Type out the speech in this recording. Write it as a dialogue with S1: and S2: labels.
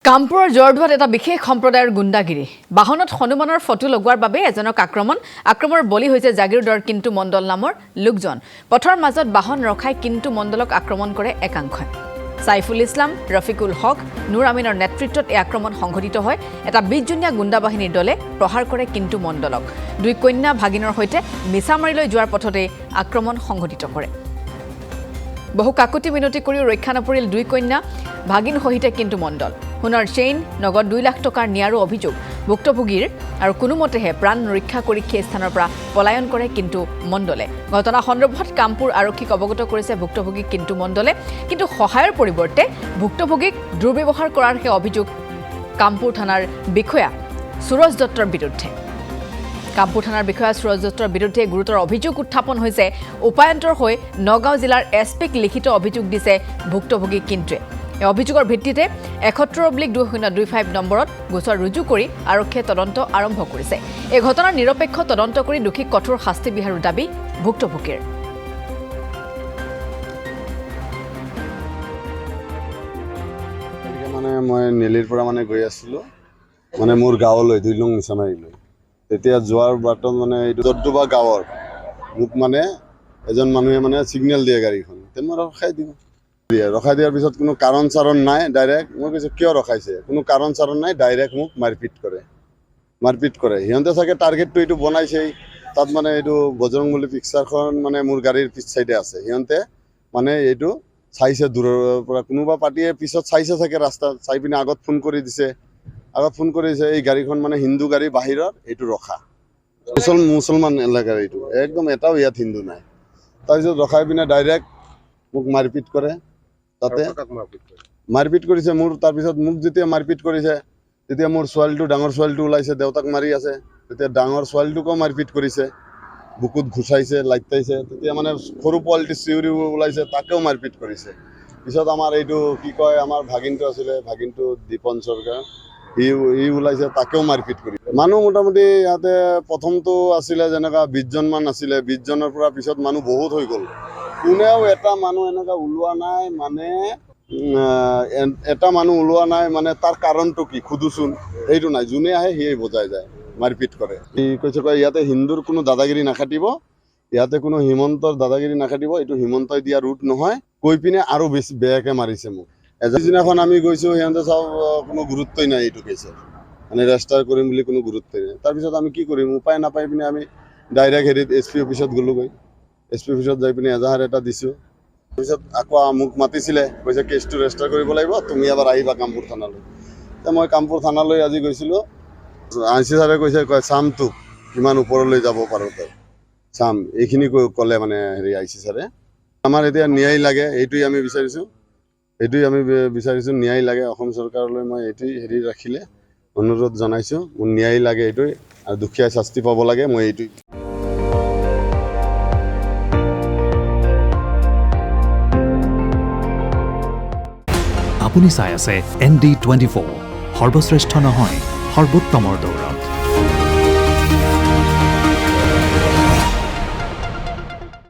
S1: কামপুৰৰ জৰদুৱাত এটা বিশেষ সম্প্ৰদায়ৰ গুণ্ডাগিৰি বাহনত হনুমানৰ ফটো লগোৱাৰ বাবে এজনক আক্ৰমণৰ বলি হৈছে জাগিৰোডৰ কিন্তু মণ্ডল নামৰ লোকজন পথৰ মাজত বাহন ৰখাই কিন্তু মণ্ডলক আক্ৰমণ কৰে একাংশই সাইফুল ইছলাম ৰফিকুল হক নুৰ আমিনৰ নেতৃত্বত এই আক্ৰমণ সংঘটিত হয় এটা 20 জনীয়া গুণ্ডা বাহিনীৰ দলে প্ৰহাৰ কৰে কিন্তু মণ্ডলক দুই কন্যা ভাগিনৰ সৈতে মিছামাৰীলৈ যোৱাৰ পথতে আক্ৰমণ সংঘটিত কৰে বহু কাকুতি মিনতি কৰিও ৰক্ষা নপৰিল দুই কন্যা ভাগিন সহিতে কিন্তু মণ্ডল হুনৰ চেইন নগদ 2 লাখ টকাৰ নিয়াৰো অভিযোগ ভুক্তভোগীৰ আৰু কোনোমতেহে প্ৰাণ ৰক্ষা কৰি সেই স্থানৰ পৰা পলায়ন কৰে কিন্তু মণ্ডলে ঘটনা সন্দৰ্ভত কামপুৰ আৰক্ষীক অৱগত কৰিছে ভুক্তভোগী কিন্তু মণ্ডলে কিন্তু সহায়ৰ পৰিৱৰ্তে ভুক্তভোগীক দুৰ্ব্যৱহাৰ কৰাৰ হে অভিযোগ কামপুৰ থানাৰ বিষয়া সুৰজ দত্তৰ বিৰুদ্ধে কামপুৰ থানাৰ বিষয়া সুৰজ দত্তৰ বিৰুদ্ধে গুৰুতৰ অভিযোগ উত্থাপন হৈছে উপায়ন্তৰ হৈ নগাঁও জিলাৰ এছপিক লিখিত অভিযোগ দিছে ভুক্তভোগী কিন্তুৱে এই অভিযোগৰ ভিত্তিতে 71/2025 নম্বৰত গোচৰ ৰুজু কৰি আৰক্ষীয়ে তদন্ত আৰম্ভ কৰিছে এই ঘটনাৰ নিৰপেক্ষ তদন্ত কৰি দোষীক কঠোৰ শাস্তি বিহাৰৰ দাবী ভুক্তভোগীৰ
S2: মানে মই নেলিৰ পৰা মানে গৈ আছিলোঁ মানে মোৰ গাঁৱলৈ 2 লং মিছামাৰীলৈ তেতিয়া যোৱাৰ বাটত মানে এইটো দৰ্দুবা গাঁৱৰ মোক মানে এজন মানুহে মানে সিগনেল দিয়ে গাড়ীখন তেন মই ৰখাই দিওঁ ৰখাই দিয়াৰ পিছত কোনো কাৰণ চাৰণ নাই ডাইৰেক্ট মই কৈছোঁ কিয় ৰখাইছে কোনো কাৰণ চাৰণ নাই ডাইৰেক্ট মোক মাৰপিট কৰে সিহঁতে চাগে টাৰ্গেটটো এইটো বনাইছেই তাত মানে এইটো বজৰংবলী পিকচাৰখন মানে মোৰ গাড়ীৰ পিছ চাইডে আছে সিহঁতে মানে এইটো চাইছে দূৰৰ পৰা কোনোবা পাৰ্টিয়ে পিছত চাইছে চাগে ৰাস্তা চাই পিনে আগত ফোন কৰি দিছে এই গাড়ীখন মানে হিন্দু গাড়ী বাহিৰত এইটো ৰখা মুছলমান এলেকাৰ এইটো একদম এটাও ইয়াত হিন্দু নাই তাৰপিছত ৰখাই পিনে ডাইৰেক্ট মোক মাৰপিট কৰে তাতে মাৰপিট কৰিছে মোৰ তাৰপিছত মোক যেতিয়া মাৰপিট কৰিছে তেতিয়া মোৰ ডাঙৰ ছোৱালীটো ওলাইছে দেউতাক মাৰি আছে তেতিয়া ডাঙৰ ছোৱালীটোকো মাৰপিট কৰিছে বুকুত ঘুচাইছে লাইটাইছে তেতিয়া মানে সৰু পোৱালিটো চিউৰি ওলাইছে তাকেও মাৰপিট কৰিছে পিছত আমাৰ এইটো কি কয় আমাৰ ভাগিনটো দীপন চৰকাৰ ই ওলাইছে তাকেও মাৰপিট কৰিছে মানুহ মোটামুটি ইয়াতে প্ৰথমটো আছিলে যেনেকা 20 জন মান আছিলে 20 জনৰ পৰা পিছত মানুহ বহুত হৈ গ'ল কোনেও এটা মানুহ এনেকা ওলোৱা নাই মানে তাৰ কাৰণটো কি খুদুচোন এইটো নাই যোনে আহে সিয়ে বজাই যায় মাৰপিট কৰে কৈছে ইয়াতে হিন্দুৰ কোনো দাদাগিৰি নাখাটিব ইয়াতে কোনো হিমন্তৰ দাদাগিৰি নাখাটিব এইটো হিমন্তই দিয়া ৰুট নহয় কৈ পিনে আৰু বেছি বেয়াকে মাৰিছে মোক এদিনাখন আমি গৈছোঁ সিহঁতে চাওঁ কোনো গুৰুত্বই নাই এইটো কেছত মানে ৰেজিষ্টাৰ কৰিম বুলি কোনো গুৰুত্বই নাই তাৰপিছত আমি কি কৰিম উপায় নাপাই পিনে আমি ডাইৰেক্ট হেৰিত SP অফিচত গ'লোগৈ SP অফিচত যাই পিনে এজাহাৰ এটা দিছোঁ তাৰপিছত আকৌ মোক মাতিছিলে কৈছে কেছটো ৰেজিষ্টাৰ কৰিব লাগিব তুমি এবাৰ আহিবা কামপুৰ থানালৈ মই কামপুৰ থানালৈ আজি গৈছিলোঁ IC ছাৰে কৈছে চাম তোক কিমান ওপৰলৈ যাব পাৰোঁ তই চাম এইখিনি ক'লে মানে হেৰি IC ছাৰে আমাৰ এতিয়া ন্যায় লাগে এইটোৱে আমি বিচাৰিছোঁ ন্যায় লাগে অসম চৰকাৰলৈ মই এইটোৱে হেৰি ৰাখিলে অনুৰোধ জনাইছোঁ মোৰ ন্যায় লাগে এইটোৱে আৰু দুখীয়াই শাস্তি পাব লাগে মই এইটোৱে
S3: আপুনি চাই আছে ND24 সৰ্বশ্ৰেষ্ঠ নহয় সৰ্বোত্তমৰ দৌৰা